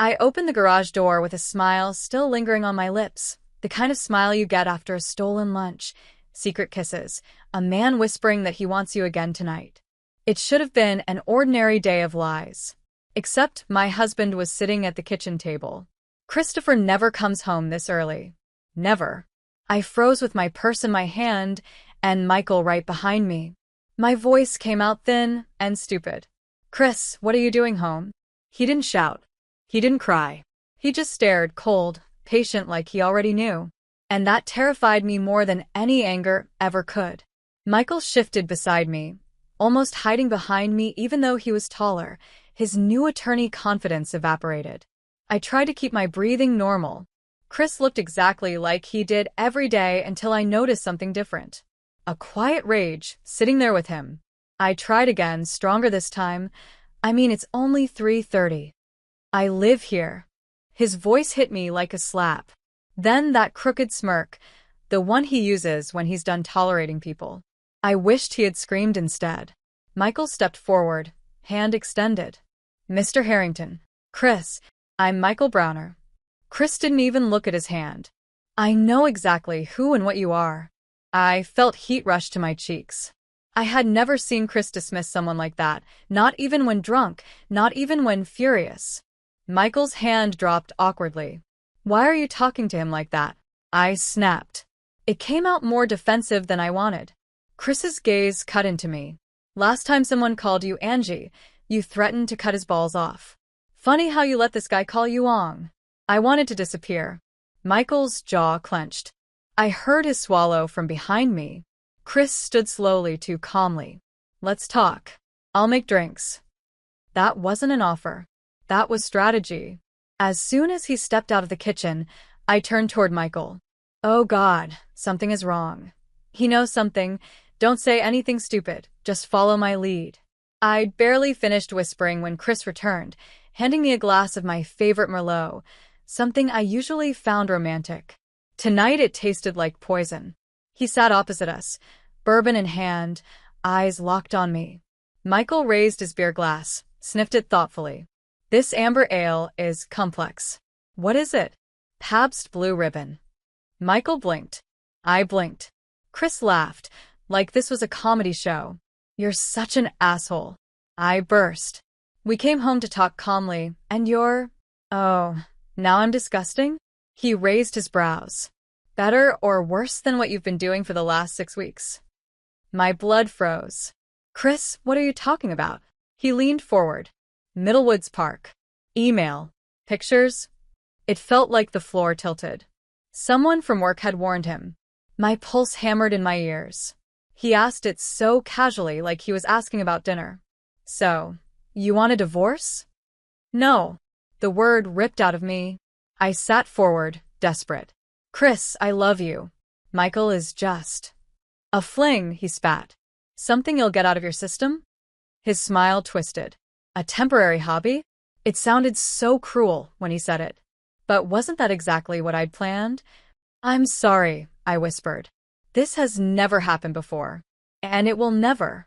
I opened the garage door with a smile still lingering on my lips, the kind of smile you get after a stolen lunch, secret kisses, a man whispering that he wants you again tonight. It should have been an ordinary day of lies. Except my husband was sitting at the kitchen table. Christopher never comes home this early. Never. I froze with my purse in my hand and Michael right behind me. My voice came out thin and stupid. "Chris, what are you doing home?" He didn't shout. He didn't cry. He just stared, cold, patient, like he already knew. And that terrified me more than any anger ever could. Michael shifted beside me, almost hiding behind me even though he was taller. His new attorney confidence evaporated. I tried to keep my breathing normal. Chris looked exactly like he did every day until I noticed something different. A quiet rage, sitting there with him. I tried again, stronger this time. "I mean, it's only 3:30. I live here." His voice hit me like a slap. Then that crooked smirk, the one he uses when he's done tolerating people. I wished he had screamed instead. Michael stepped forward, hand extended. "Mr. Harrington." "Chris, I'm Michael Browner." Chris didn't even look at his hand. "I know exactly who and what you are." I felt heat rush to my cheeks. I had never seen Chris dismiss someone like that, not even when drunk, not even when furious. Michael's hand dropped awkwardly. "Why are you talking to him like that?" I snapped. It came out more defensive than I wanted. Chris's gaze cut into me. "Last time someone called you Angie, you threatened to cut his balls off. Funny how you let this guy call you Ong." I wanted to disappear. Michael's jaw clenched. I heard his swallow from behind me. Chris stood slowly, too calmly. "Let's talk. I'll make drinks." That wasn't an offer. That was strategy. As soon as he stepped out of the kitchen, I turned toward Michael. "Oh God, something is wrong." "He knows something. Don't say anything stupid. Just follow my lead." I'd barely finished whispering when Chris returned, handing me a glass of my favorite Merlot, something I usually found romantic. Tonight it tasted like poison. He sat opposite us, bourbon in hand, eyes locked on me. Michael raised his beer glass, sniffed it thoughtfully. "This amber ale is complex." "What is it?" "Pabst Blue Ribbon." Michael blinked. I blinked. Chris laughed, like this was a comedy show. "You're such an asshole." I burst. "We came home to talk calmly, and you're... Oh, now I'm disgusting?" He raised his brows. "Better or worse than what you've been doing for the last 6 weeks?" My blood froze. "Chris, what are you talking about?" He leaned forward. "Middlewoods Park. Email. Pictures." It felt like the floor tilted. Someone from work had warned him. My pulse hammered in my ears. He asked it so casually, like he was asking about dinner. "So, you want a divorce?" "No." The word ripped out of me. I sat forward, desperate. "Chris, I love you. Michael is just a fling," he spat. "Something you'll get out of your system?" His smile twisted. "A temporary hobby?" It sounded so cruel when he said it. But wasn't that exactly what I'd planned? "I'm sorry," I whispered. "This has never happened before. And it will never."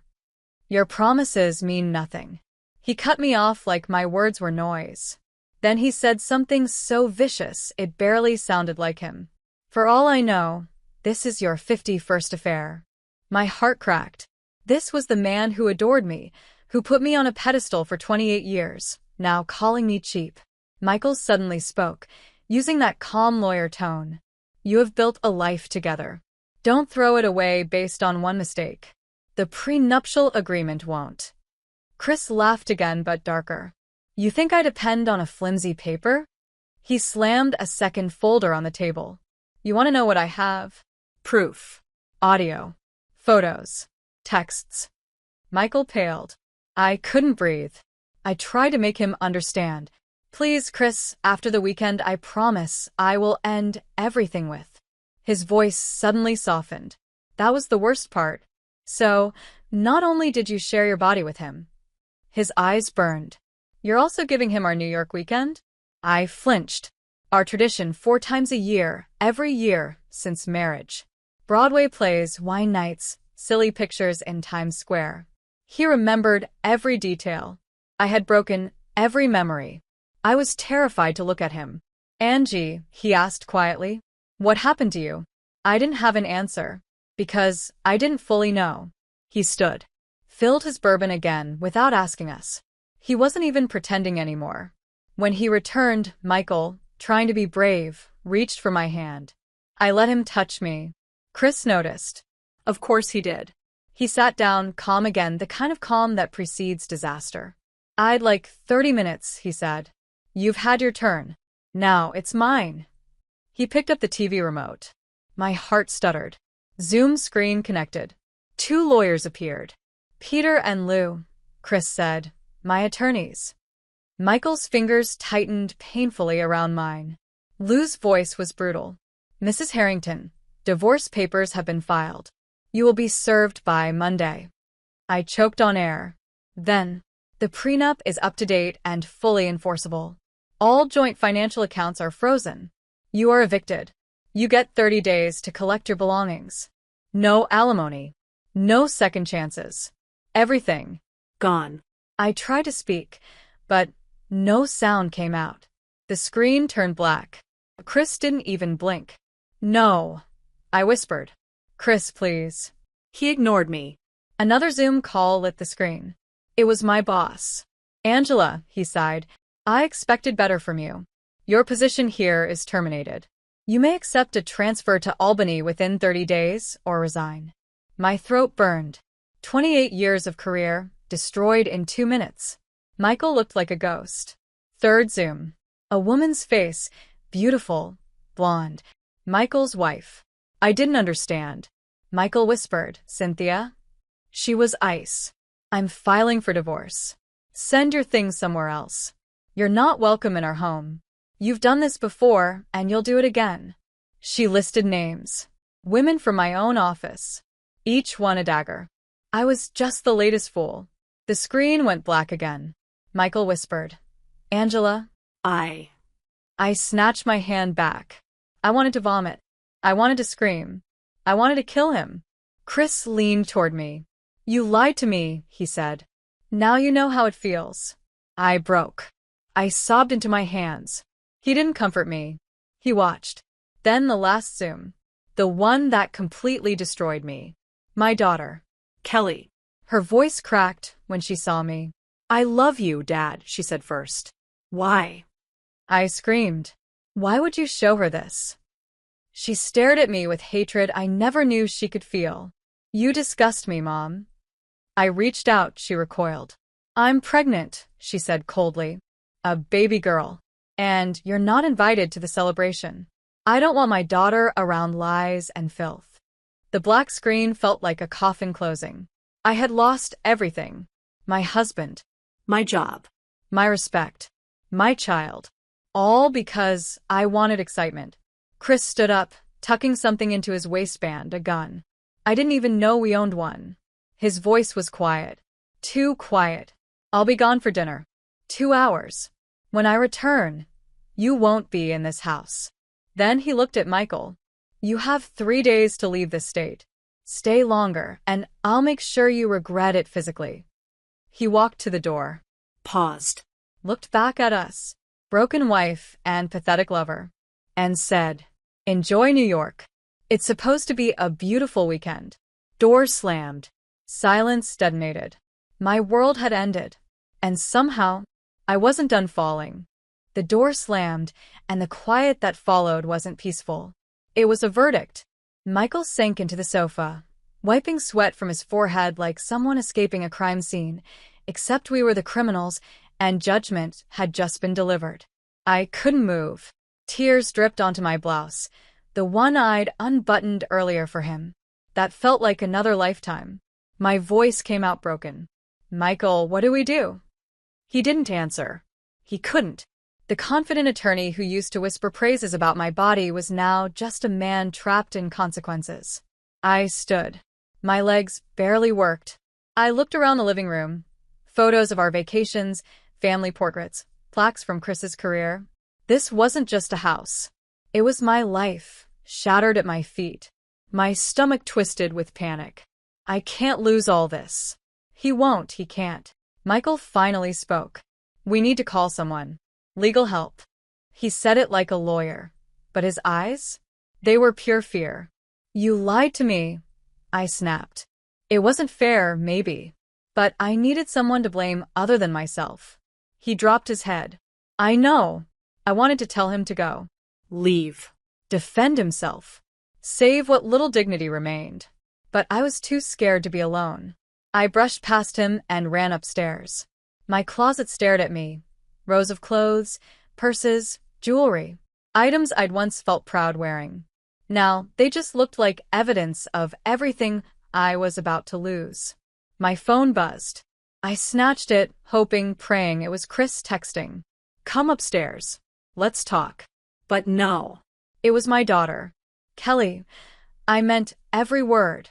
"Your promises mean nothing." He cut me off like my words were noise. Then he said something so vicious it barely sounded like him. "For all I know, this is your 51st affair." My heart cracked. This was the man who adored me, who put me on a pedestal for 28 years, now calling me cheap. Michael suddenly spoke, using that calm lawyer tone. "You have built a life together. Don't throw it away based on one mistake. The prenuptial agreement won't." Chris laughed again, but darker. "You think I depend on a flimsy paper?" He slammed a second folder on the table. "You want to know what I have? Proof. Audio. Photos. Texts." Michael paled. I couldn't breathe. I tried to make him understand. "Please, Chris, after the weekend, I promise I will end everything with." His voice suddenly softened. "That was the worst part. So, not only did you share your body with him..." His eyes burned. "You're also giving him our New York weekend?" I flinched. "Our tradition 4 times a year, every year, since marriage. Broadway plays, wine nights, silly pictures in Times Square." He remembered every detail. I had broken every memory. I was terrified to look at him. Angie, he asked quietly, what happened to you? I didn't have an answer, because I didn't fully know. He stood, filled his bourbon again without asking us. He wasn't even pretending anymore. When he returned, Michael, trying to be brave, reached for my hand. I let him touch me. Chris noticed. Of course he did. He sat down, calm again, the kind of calm that precedes disaster. I'd like 30 minutes, he said. You've had your turn. Now it's mine. He picked up the TV remote. My heart stuttered. Zoom screen connected. 2 lawyers appeared. Peter and Lou, Chris said, my attorneys. Michael's fingers tightened painfully around mine. Lou's voice was brutal. Mrs. Harrington, divorce papers have been filed. You will be served by Monday. I choked on air. Then, the prenup is up to date and fully enforceable. All joint financial accounts are frozen. You are evicted. You get 30 days to collect your belongings. No alimony. No second chances. Everything. Gone. I tried to speak, but no sound came out. The screen turned black. Chris didn't even blink. No. I whispered. Chris, please. He ignored me. Another Zoom call lit the screen. It was my boss. Angela, he sighed, I expected better from you. Your position here is terminated. You may accept a transfer to Albany within 30 days or resign. My throat burned. 28 years of career, destroyed in 2 minutes. Michael looked like a ghost. Third Zoom. A woman's face, beautiful, blonde. Michael's wife. I didn't understand. Michael whispered, Cynthia? She was ice. I'm filing for divorce. Send your things somewhere else. You're not welcome in our home. You've done this before, and you'll do it again. She listed names. Women from my own office. Each one a dagger. I was just the latest fool. The screen went black again. Michael whispered, Angela, I snatched my hand back. I wanted to vomit. I wanted to scream. I wanted to kill him. Chris leaned toward me. You lied to me, he said. Now you know how it feels. I broke. I sobbed into my hands. He didn't comfort me. He watched. Then the last Zoom. The one that completely destroyed me. My daughter. Kelly. Her voice cracked when she saw me. I love you, Dad, she said first. Why? I screamed. Why would you show her this? She stared at me with hatred I never knew she could feel. You disgust me, Mom. I reached out, she recoiled. I'm pregnant, she said coldly. A baby girl. And you're not invited to the celebration. I don't want my daughter around lies and filth. The black screen felt like a coffin closing. I had lost everything. My husband. My job. My respect. My child. All because I wanted excitement. Chris stood up, tucking something into his waistband, a gun. I didn't even know we owned one. His voice was quiet. Too quiet. I'll be gone for dinner. 2 hours. When I return, you won't be in this house. Then he looked at Michael. You have 3 days to leave this state. Stay longer, and I'll make sure you regret it physically. He walked to the door. Paused. Looked back at us, broken wife and pathetic lover, and said, Enjoy New York. It's supposed to be a beautiful weekend. Door slammed. Silence detonated. My world had ended. And somehow, I wasn't done falling. The door slammed, and the quiet that followed wasn't peaceful. It was a verdict. Michael sank into the sofa, wiping sweat from his forehead like someone escaping a crime scene, except we were the criminals, and judgment had just been delivered. I couldn't move. Tears dripped onto my blouse, the one I'd unbuttoned earlier for him. That felt like another lifetime. My voice came out broken. Michael, what do we do? He didn't answer. He couldn't. The confident attorney who used to whisper praises about my body was now just a man trapped in consequences. I stood. My legs barely worked. I looked around the living room. Photos of our vacations, family portraits, plaques from Chris's career. This wasn't just a house. It was my life, shattered at my feet. My stomach twisted with panic. I can't lose all this. He won't, he can't. Michael finally spoke. We need to call someone. Legal help. He said it like a lawyer. But his eyes? They were pure fear. You lied to me, I snapped. It wasn't fair, maybe. But I needed someone to blame other than myself. He dropped his head. I know. I wanted to tell him to go. Leave. Defend himself. Save what little dignity remained. But I was too scared to be alone. I brushed past him and ran upstairs. My closet stared at me. Rows of clothes, purses, jewelry. Items I'd once felt proud wearing. Now, they just looked like evidence of everything I was about to lose. My phone buzzed. I snatched it, hoping, praying it was Chris texting. Come upstairs. Let's talk. But no. It was my daughter. Kelly. I meant every word.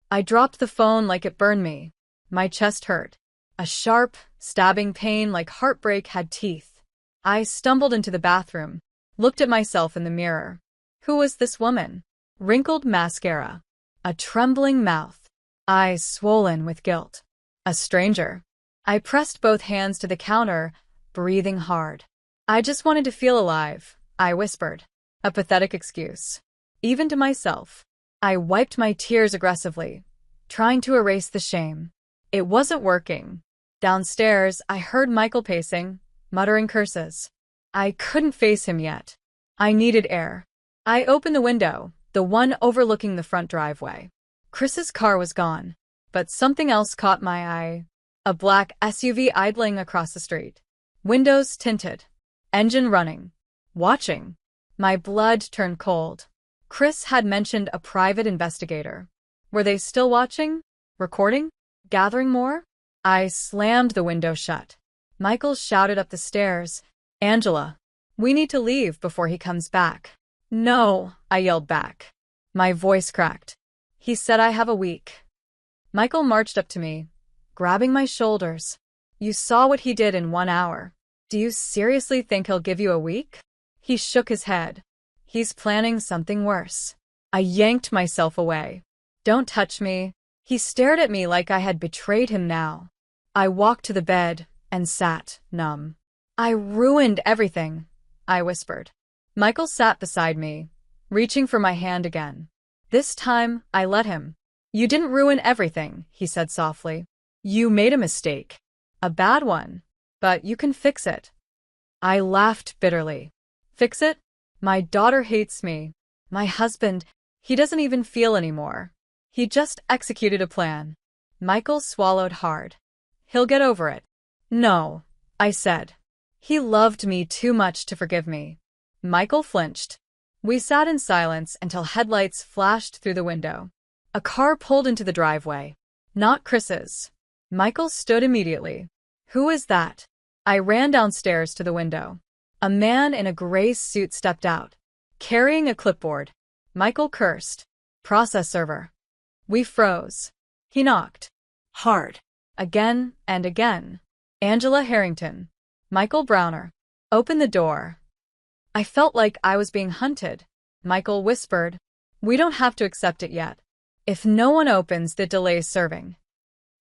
I dropped the phone like it burned me. My chest hurt. A sharp, stabbing pain like heartbreak had teeth. I stumbled into the bathroom, looked at myself in the mirror. Who was this woman? Wrinkled mascara. A trembling mouth. Eyes swollen with guilt. A stranger. I pressed both hands to the counter, breathing hard. I just wanted to feel alive, I whispered. A pathetic excuse. Even to myself. I wiped my tears aggressively, trying to erase the shame. It wasn't working. Downstairs, I heard Michael pacing, muttering curses. I couldn't face him yet. I needed air. I opened the window, the one overlooking the front driveway. Chris's car was gone, but something else caught my eye. A black SUV idling across the street. Windows tinted. Engine running. Watching. My blood turned cold. Chris had mentioned a private investigator. Were they still watching? Recording? Gathering more? I slammed the window shut. Michael shouted up the stairs, Angela, we need to leave before he comes back. No, I yelled back. My voice cracked. He said I have a week. Michael marched up to me, grabbing my shoulders. You saw what he did in 1 hour. Do you seriously think he'll give you a week? He shook his head. He's planning something worse. I yanked myself away. Don't touch me. He stared at me like I had betrayed him now. I walked to the bed and sat, numb. I ruined everything, I whispered. Michael sat beside me, reaching for my hand again. This time, I let him. You didn't ruin everything, he said softly. You made a mistake. A bad one. But you can fix it. I laughed bitterly. Fix it? My daughter hates me. My husband, he doesn't even feel anymore. He just executed a plan. Michael swallowed hard. He'll get over it. No, I said. He loved me too much to forgive me. Michael flinched. We sat in silence until headlights flashed through the window. A car pulled into the driveway. Not Chris's. Michael stood immediately. Who is that? I ran downstairs to the window. A man in a gray suit stepped out, carrying a clipboard. Michael cursed. Process server. We froze. He knocked. Hard. Again and again. Angela Harrington. Michael Browner. Open the door. I felt like I was being hunted. Michael whispered. We don't have to accept it yet. If no one opens, the delay's serving.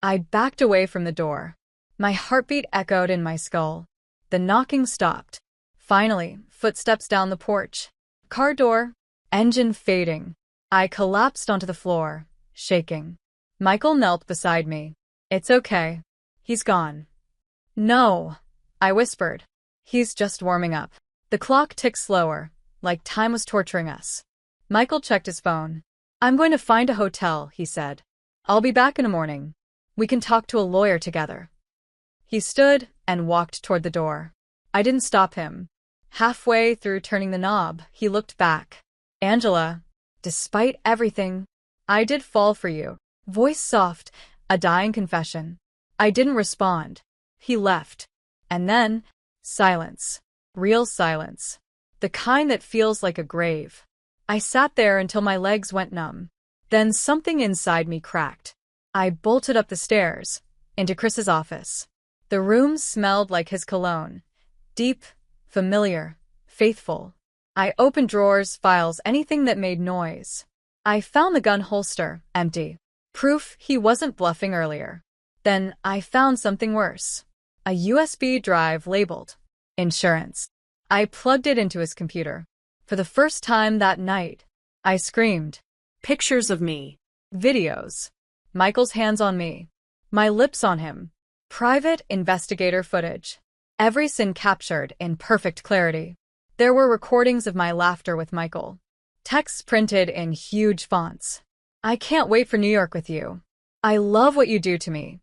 I backed away from the door. My heartbeat echoed in my skull. The knocking stopped. Finally, footsteps down the porch. Car door. Engine fading. I collapsed onto the floor, shaking. Michael knelt beside me. It's okay. He's gone. No, I whispered. He's just warming up. The clock ticked slower, like time was torturing us. Michael checked his phone. I'm going to find a hotel, he said. I'll be back in the morning. We can talk to a lawyer together. He stood and walked toward the door. I didn't stop him. Halfway through turning the knob, he looked back. Angela, despite everything, I did fall for you. Voice soft, a dying confession. I didn't respond. He left. And then, silence. Real silence. The kind that feels like a grave. I sat there until my legs went numb. Then something inside me cracked. I bolted up the stairs, into Chris's office. The room smelled like his cologne. Deep, familiar, faithful. I opened drawers, files, anything that made noise. I found the gun holster, empty. Proof he wasn't bluffing earlier. Then I found something worse. A USB drive labeled Insurance. I plugged it into his computer. For the first time that night, I screamed. Pictures of me. Videos. Michael's hands on me. My lips on him. Private investigator footage. Every sin captured in perfect clarity. There were recordings of my laughter with Michael. Texts printed in huge fonts. I can't wait for New York with you. I love what you do to me.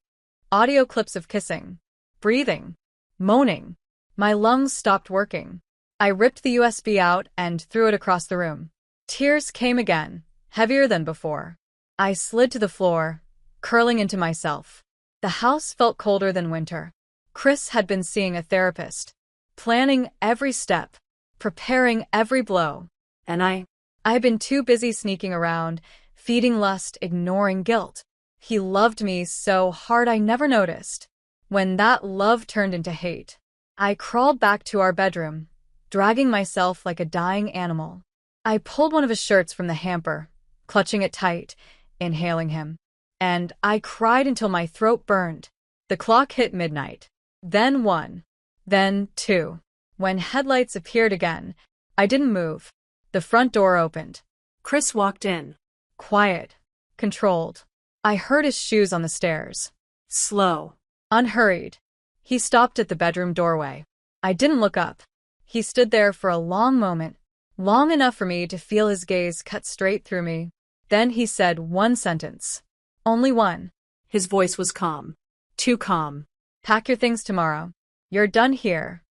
Audio clips of kissing. Breathing. Moaning. My lungs stopped working. I ripped the USB out and threw it across the room. Tears came again, heavier than before. I slid to the floor, curling into myself. The house felt colder than winter. Chris had been seeing a therapist, planning every step, preparing every blow. And I had been too busy sneaking around, feeding lust, ignoring guilt. He loved me so hard I never noticed. When that love turned into hate, I crawled back to our bedroom, dragging myself like a dying animal. I pulled one of his shirts from the hamper, clutching it tight, inhaling him. And I cried until my throat burned. The clock hit midnight. Then 1. Then 2. When headlights appeared again, I didn't move. The front door opened. Chris walked in. Quiet. Controlled. I heard his shoes on the stairs. Slow. Unhurried. He stopped at the bedroom doorway. I didn't look up. He stood there for a long moment, long enough for me to feel his gaze cut straight through me. Then he said one sentence. Only one. His voice was calm. Too calm. Pack your things tomorrow. You're done here.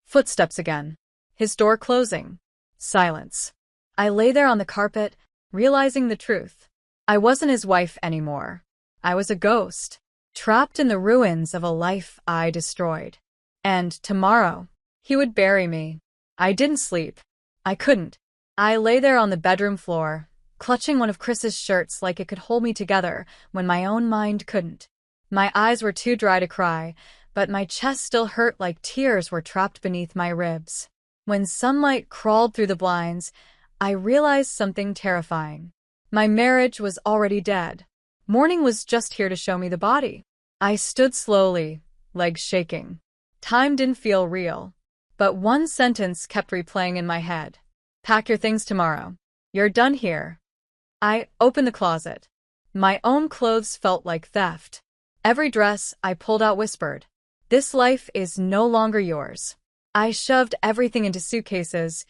Footsteps again. His door closing. Silence. I lay there on the carpet, realizing the truth. I wasn't his wife anymore. I was a ghost, trapped in the ruins of a life I destroyed. And tomorrow, he would bury me. I didn't sleep. I couldn't. I lay there on the bedroom floor, clutching one of Chris's shirts like it could hold me together when my own mind couldn't. My eyes were too dry to cry, but my chest still hurt like tears were trapped beneath my ribs. When sunlight crawled through the blinds, I realized something terrifying. My marriage was already dead. Morning was just here to show me the body. I stood slowly, legs shaking. Time didn't feel real. But one sentence kept replaying in my head. Pack your things tomorrow. You're done here. I opened the closet. My own clothes felt like theft. Every dress I pulled out whispered, "This life is no longer yours." I shoved everything into suitcases,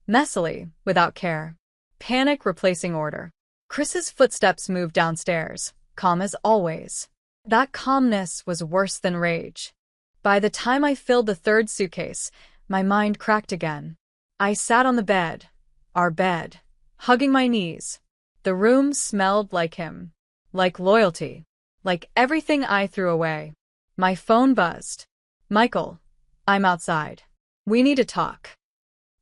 messily, without care. Panic replacing order. Chris's footsteps moved downstairs, calm as always. That calmness was worse than rage. By the time I filled the third suitcase, my mind cracked again. I sat on the bed, our bed, hugging my knees. The room smelled like him, like loyalty, like everything I threw away. My phone buzzed. "Michael, I'm outside. We need to talk."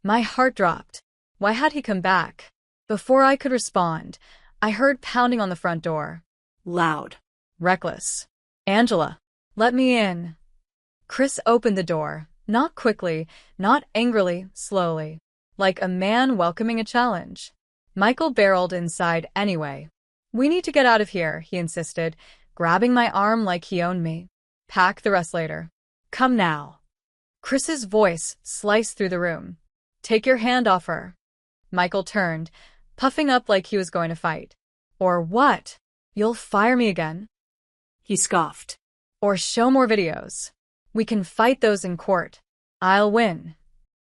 My heart dropped. Why had he come back? Before I could respond, I heard pounding on the front door. Loud. Reckless. "Angela, let me in." Chris opened the door, not quickly, not angrily, slowly, like a man welcoming a challenge. Michael barreled inside anyway. "We need to get out of here," he insisted, grabbing my arm like he owned me. "Pack the rest later. Come now." Chris's voice sliced through the room. "Take your hand off her." Michael turned, puffing up like he was going to fight. "Or what? You'll fire me again?" He scoffed. "Or show more videos. We can fight those in court. I'll win."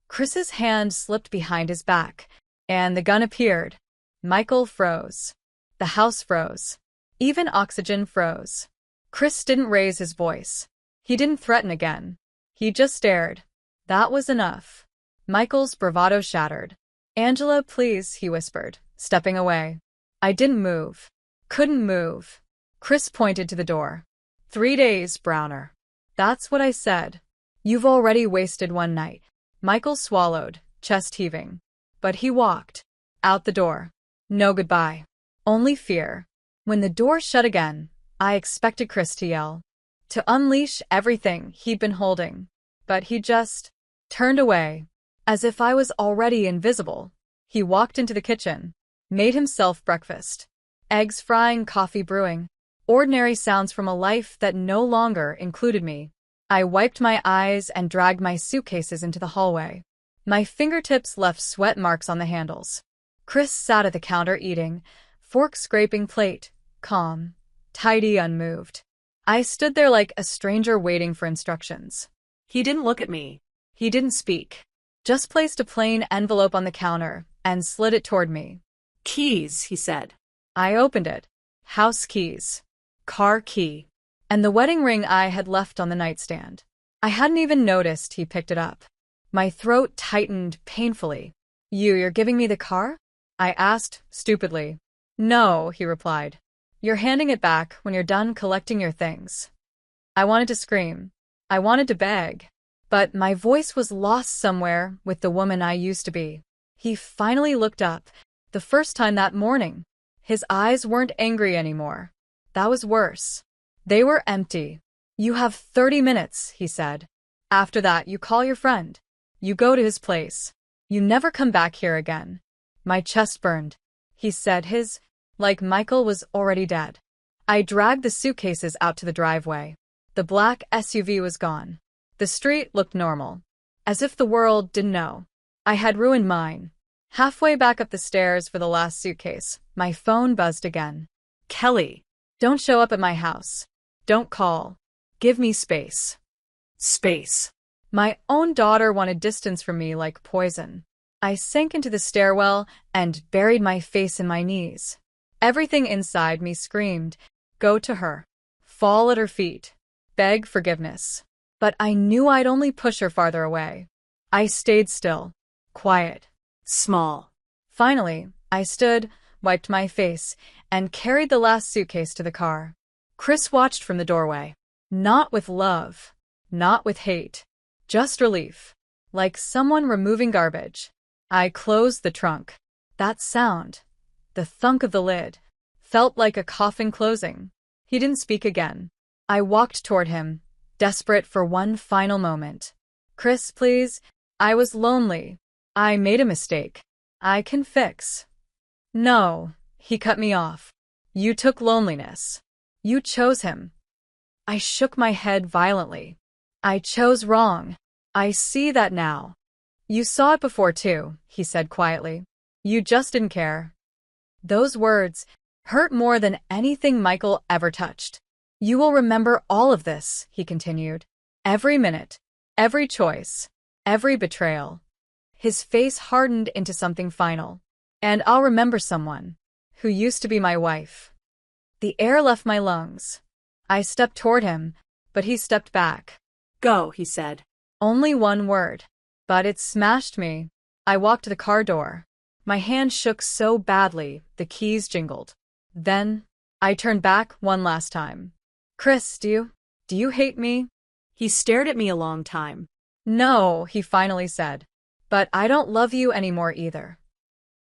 Chris's hand slipped behind his back, and the gun appeared. Michael froze. The house froze. Even oxygen froze. Chris didn't raise his voice. He didn't threaten again. He just stared. That was enough. Michael's bravado shattered. "Angela, please," he whispered, stepping away. I didn't move. Couldn't move. Chris pointed to the door. 3 days, Browner." "That's what I said. You've already wasted one night." Michael swallowed, chest heaving. But he walked. Out the door. No goodbye. Only fear. When the door shut again, I expected Chris to yell. To unleash everything he'd been holding. But he just turned away. As if I was already invisible. He walked into the kitchen. Made himself breakfast. Eggs frying, coffee brewing. Ordinary sounds from a life that no longer included me. I wiped my eyes and dragged my suitcases into the hallway. My fingertips left sweat marks on the handles. Chris sat at the counter eating, fork scraping plate, calm, tidy, unmoved. I stood there like a stranger waiting for instructions. He didn't look at me. He didn't speak. Just placed a plain envelope on the counter and slid it toward me. Keys, he said. I opened it. House keys. Car key. And the wedding ring I had left on the nightstand. I hadn't even noticed he picked it up. My throat tightened painfully. You're giving me the car? I asked, stupidly. No, he replied. You're handing it back when you're done collecting your things. I wanted to scream. I wanted to beg. But my voice was lost somewhere with the woman I used to be. He finally looked up, the first time that morning. His eyes weren't angry anymore. That was worse. They were empty. You have 30 minutes, he said. After that, you call your friend. You go to his place. You never come back here again. My chest burned. He said like Michael was already dead. I dragged the suitcases out to the driveway. The black SUV was gone. The street looked normal. As if the world didn't know. I had ruined mine. Halfway back up the stairs for the last suitcase, my phone buzzed again. Kelly. Don't show up at my house. Don't call. Give me space. Space. My own daughter wanted distance from me like poison. I sank into the stairwell and buried my face in my knees. Everything inside me screamed, go to her. Fall at her feet. Beg forgiveness. But I knew I'd only push her farther away. I stayed still. Quiet. Small. Finally, I stood, wiped my face, and carried the last suitcase to the car. Chris watched from the doorway. Not with love. Not with hate. Just relief. Like someone removing garbage. I closed the trunk. That sound, the thunk of the lid, felt like a coffin closing. He didn't speak again. I walked toward him, desperate for one final moment. Chris, please. I was lonely. I made a mistake. I can fix. No, he cut me off. You took loneliness. You chose him. I shook my head violently. I chose wrong. I see that now. You saw it before too, he said quietly. You just didn't care. Those words hurt more than anything Michael ever touched. You will remember all of this, he continued. Every minute, every choice, every betrayal. His face hardened into something final. And I'll remember someone who used to be my wife. The air left my lungs. I stepped toward him, but he stepped back. Go, he said. Only one word. But it smashed me. I walked to the car door. My hand shook so badly, the keys jingled. Then, I turned back one last time. Chris, do you hate me? He stared at me a long time. No, he finally said. But I don't love you anymore either.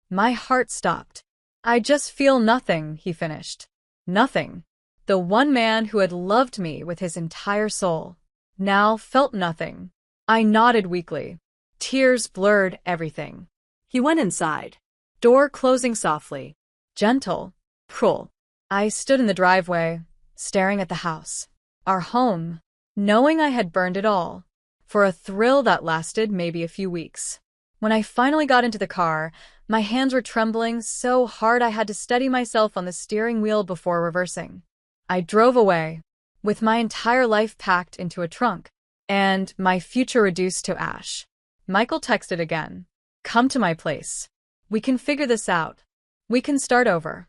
My heart stopped. I just feel nothing, he finished. Nothing. The one man who had loved me with his entire soul now felt nothing. I nodded weakly. Tears blurred everything. He went inside. Door closing softly. Gentle. Cruel. I stood in the driveway, staring at the house. Our home. Knowing I had burned it all. For a thrill that lasted maybe a few weeks. When I finally got into the car, my hands were trembling so hard I had to steady myself on the steering wheel before reversing. I drove away, with my entire life packed into a trunk, and my future reduced to ash. Michael texted again. Come to my place. We can figure this out. We can start over.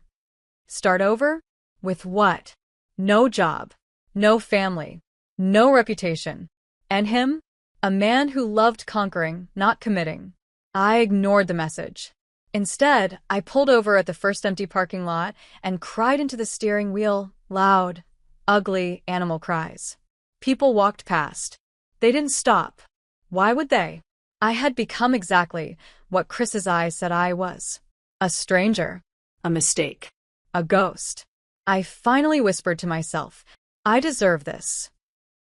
Start over? With what? No job. No family. No reputation. And him? A man who loved conquering, not committing. I ignored the message. Instead, I pulled over at the first empty parking lot and cried into the steering wheel, loud, ugly animal cries. People walked past. They didn't stop. Why would they? I had become exactly what Chris's eyes said I was. A stranger. A mistake. A ghost. I finally whispered to myself, I deserve this.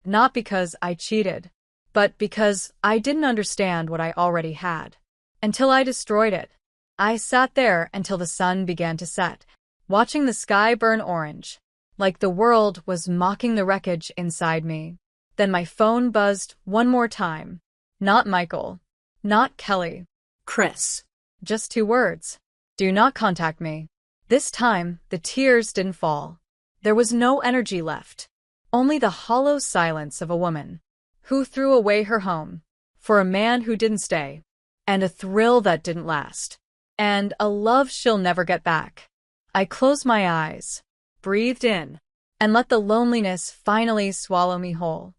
Not because I cheated, but because I didn't understand what I already had. Until I destroyed it. I sat there until the sun began to set, watching the sky burn orange, like the world was mocking the wreckage inside me. Then my phone buzzed one more time. Not Michael. Not Kelly. Chris. Just 2 words. Do not contact me. This time, the tears didn't fall. There was no energy left. Only the hollow silence of a woman who threw away her home for a man who didn't stay, and a thrill that didn't last, and a love she'll never get back. I closed my eyes, breathed in, and let the loneliness finally swallow me whole.